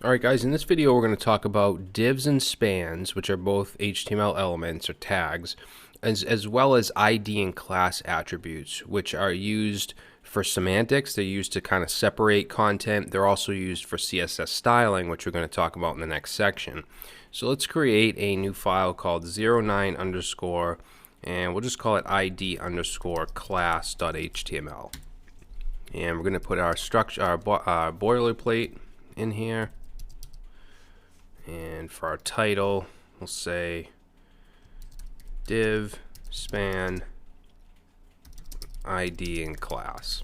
Alright guys, in this video we're going to talk about divs and spans, which are both HTML elements or tags, as well as ID and class attributes, which are used for semantics. They're used to kind of separate content. They're also used for CSS styling, which we're going to talk about in the next section. So let's create a new file called 09 underscore, and we'll just call it ID underscore class.html. And we're going to put our structure, our boilerplate in here. And for our title, we'll say div span ID and class.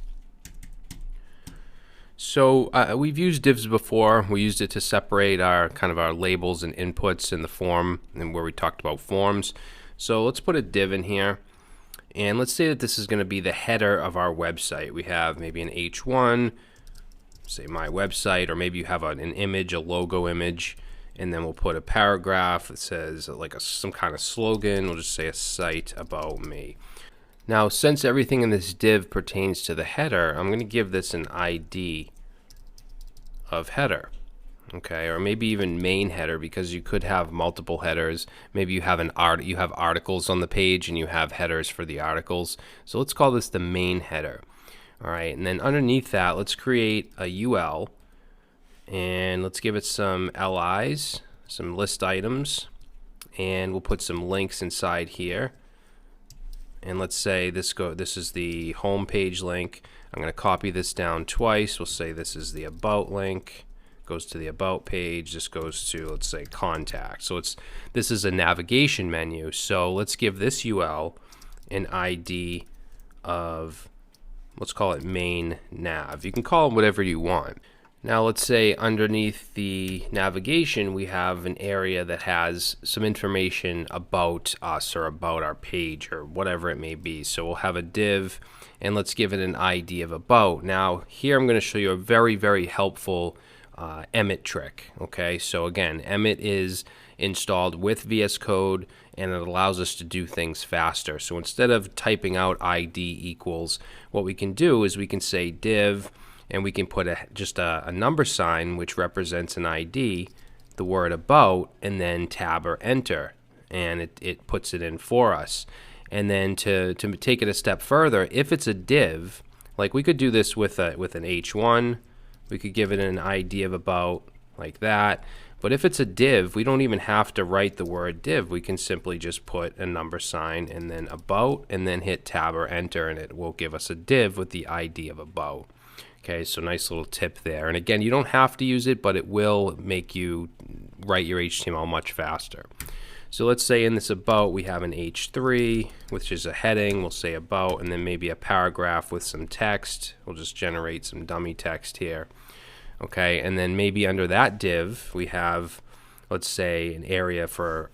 So we've used divs before. We used it to separate our our labels and inputs in the form, and where we talked about forms. So let's put a div in here, and let's say that this is going to be the header of our website. We have maybe an H1, say my website, or maybe you have an image, a logo image. And then we'll put a paragraph that says like some kind of slogan. We'll just say a site about me. Now, since everything in this div pertains to the header, I'm going to give this an ID of header. Okay, or maybe even main header, because you could have multiple headers. Maybe you have you have articles on the page and you have headers for the articles. So let's call this the main header. All right, and then underneath that, let's create a UL. And let's give it some LIs, some list items, and we'll put some links inside here. And let's say this is the home page link. I'm going to copy this down twice. We'll say this is the about link. Goes to the about page. This goes to, let's say, contact. So this is a navigation menu. So let's give this UL an ID of, let's call it main nav. You can call it whatever you want. Now let's say underneath the navigation we have an area that has some information about us or about our page or whatever it may be. So we'll have a div, and let's give it an ID of about. Now here I'm going to show you a very, very helpful Emmet trick. Okay, so again, Emmet is installed with VS Code, and it allows us to do things faster. So instead of typing out ID equals, what we can do is we can say div, and we can put just a number sign which represents an ID, the word about, and then tab or enter, and it puts it in for us. And then to take it a step further, if it's a div, like we could do this with an H1, we could give it an ID of about like that. But if it's a div, we don't even have to write the word div. We can simply just put a number sign and then about, and then hit tab or enter, and it will give us a div with the ID of about. Okay, so nice little tip there. And again, you don't have to use it, but it will make you write your HTML much faster. So let's say in this about we have an H3, which is a heading. We'll say about, and then maybe a paragraph with some text. We'll just generate some dummy text here. Okay, and then maybe under that div we have, let's say, an area for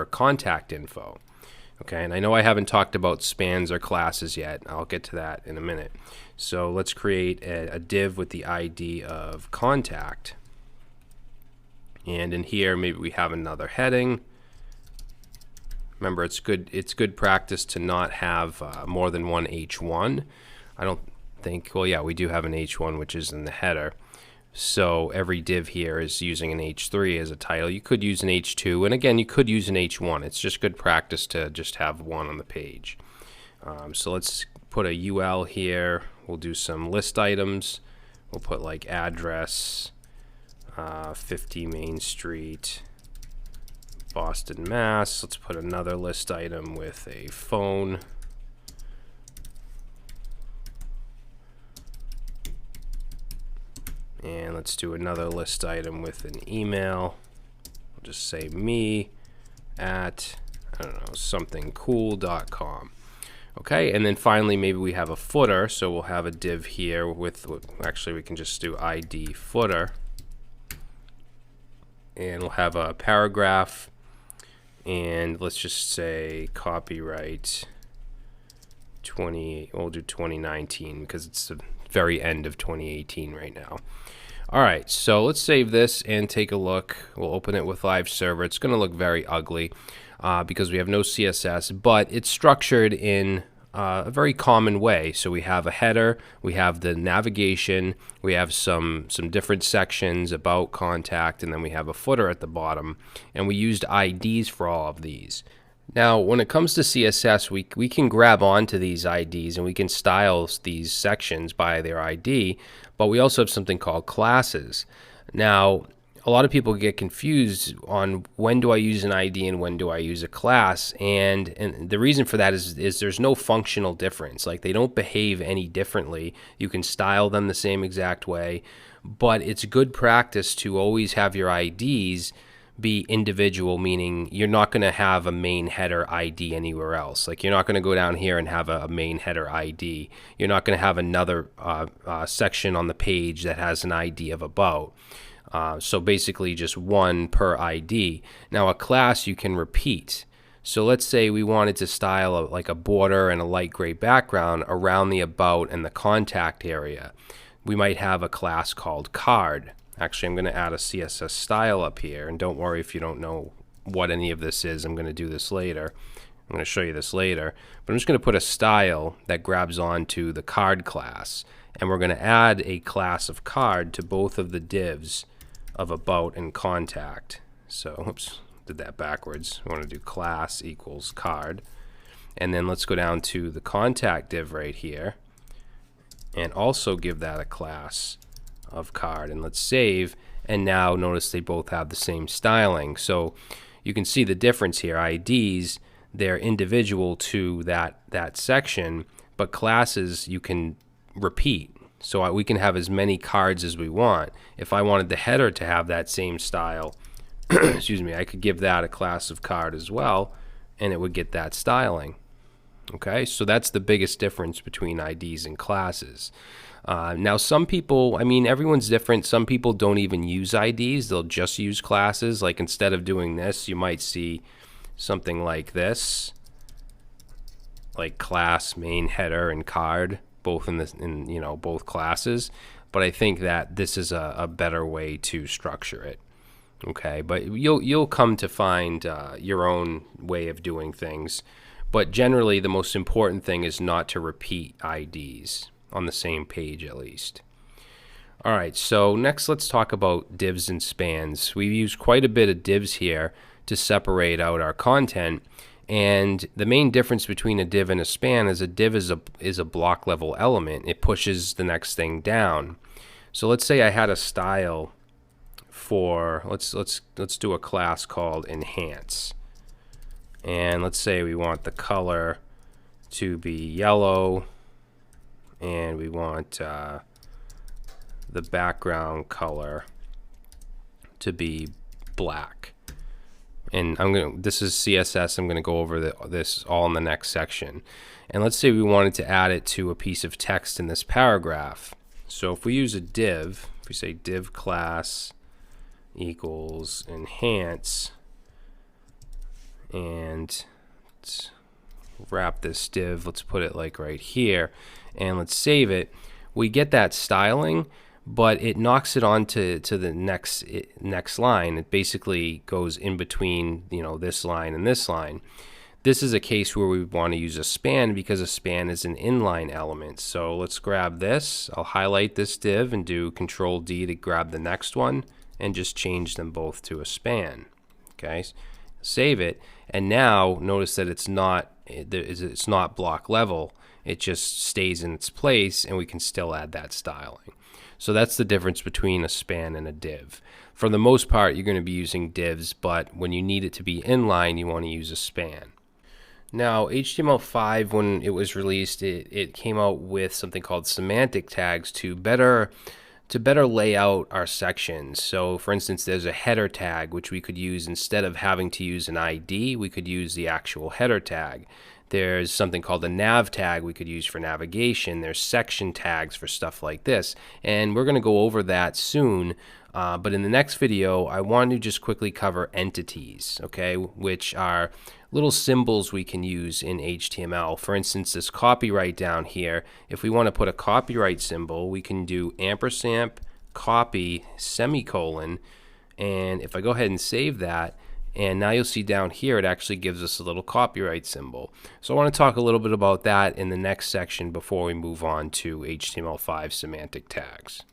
contact info. Okay, and I know I haven't talked about spans or classes yet. I'll get to that in a minute. So let's create a div with the ID of contact. And in here, maybe we have another heading. Remember, it's good practice to not have more than one H1. I don't think, well, yeah, we do have an H1, which is in the header. So every div here is using an H3 as a title. You could use an H2, and again, you could use an H1. It's just good practice to just have one on the page. So let's put a UL here. We'll do some list items. We'll put like address, 50 Main Street, Boston, Mass. Let's put another list item with a phone. And let's do another list item with an email. We'll just say me at, I don't know, somethingcool.com. Okay, and then finally maybe we have a footer, so we'll have a div here with actually we can just do ID footer. And we'll have a paragraph, and let's just say copyright 20, we'll do 2019 because it's the very end of 2018 right now. All right, so let's save this and take a look. We'll open it with Live Server. It's going to look very ugly because we have no CSS, but it's structured in a very common way. So we have a header, we have the navigation, we have some different sections about, contact, and then we have a footer at the bottom. And we used IDs for all of these. Now, when it comes to CSS, we can grab onto these IDs and we can style these sections by their ID, but we also have something called classes. Now, a lot of people get confused on when do I use an ID and when do I use a class, and the reason for that is there's no functional difference. Like, they don't behave any differently. You can style them the same exact way, but it's good practice to always have your IDs be individual, meaning you're not going to have a main header ID anywhere else. Like, you're not going to go down here and have a main header ID. You're not going to have another section on the page that has an ID of about. So basically just one per ID. Now, a class you can repeat. So let's say we wanted to style like a border and a light gray background around the about and the contact area. We might have a class called card. Actually, I'm going to add a CSS style up here, and don't worry if you don't know what any of this is. I'm going to do this later. I'm going to show you this later. But I'm just going to put a style that grabs onto the card class, and we're going to add a class of card to both of the divs of about and contact. So, oops, did that backwards. We want to do class equals card. And then let's go down to the contact div right here, and also give that a class of card, and let's save. And now notice they both have the same styling, so you can see the difference here. IDs, they're individual to that section, but classes you can repeat. So we can have as many cards as we want. If I wanted the header to have that same style, excuse me, I could give that a class of card as well, and it would get that styling. Okay, so that's the biggest difference between IDs and classes. Now, some people, I mean, everyone's different. Some people don't even use IDs. They'll just use classes. Like, instead of doing this, you might see something like this, like class, main, header, and card, both in you know, both classes. But I think that this is a better way to structure it. Okay, but you'll come to find your own way of doing things. But generally, the most important thing is not to repeat IDs on the same page, at least. All right, so next let's talk about divs and spans. We've used quite a bit of divs here to separate out our content, and the main difference between a div and a span is a div is a block level element. It pushes the next thing down. So let's say I had a style for, let's do a class called enhance. And let's say we want the color to be yellow, and we want the background color to be black. And this is CSS. I'm gonna go over this all in the next section. And let's say we wanted to add it to a piece of text in this paragraph. So if we use a div, if we say div class equals enhance, and let's wrap this div, let's put it like right here, and let's save it, we get that styling, but it knocks it onto the next line. It basically goes in between, you know, this line and this line. This is a case where we want to use a span because a span is an inline element. So let's grab this. I'll highlight this div and do Control D to grab the next one and just change them both to a span. Okay, save it, and now notice that it's not block level. It just stays in its place, and we can still add that styling. So that's the difference between a span and a div. For the most part, you're going to be using divs, but when you need it to be inline, you want to use a span. Now, HTML5, when it was released, it came out with something called semantic tags to better lay out our sections. So for instance, there's a header tag which we could use instead of having to use an ID. We could use the actual header tag. There's something called a nav tag we could use for navigation. There's section tags for stuff like this, and we're going to go over that soon. But in the next video, I want to just quickly cover entities, okay, which are little symbols we can use in HTML. For instance, this copyright down here, if we want to put a copyright symbol, we can do ampersand copy semicolon, and if I go ahead and save that And now you'll see down here it actually gives us a little copyright symbol. So I want to talk a little bit about that in the next section before we move on to HTML5 semantic tags.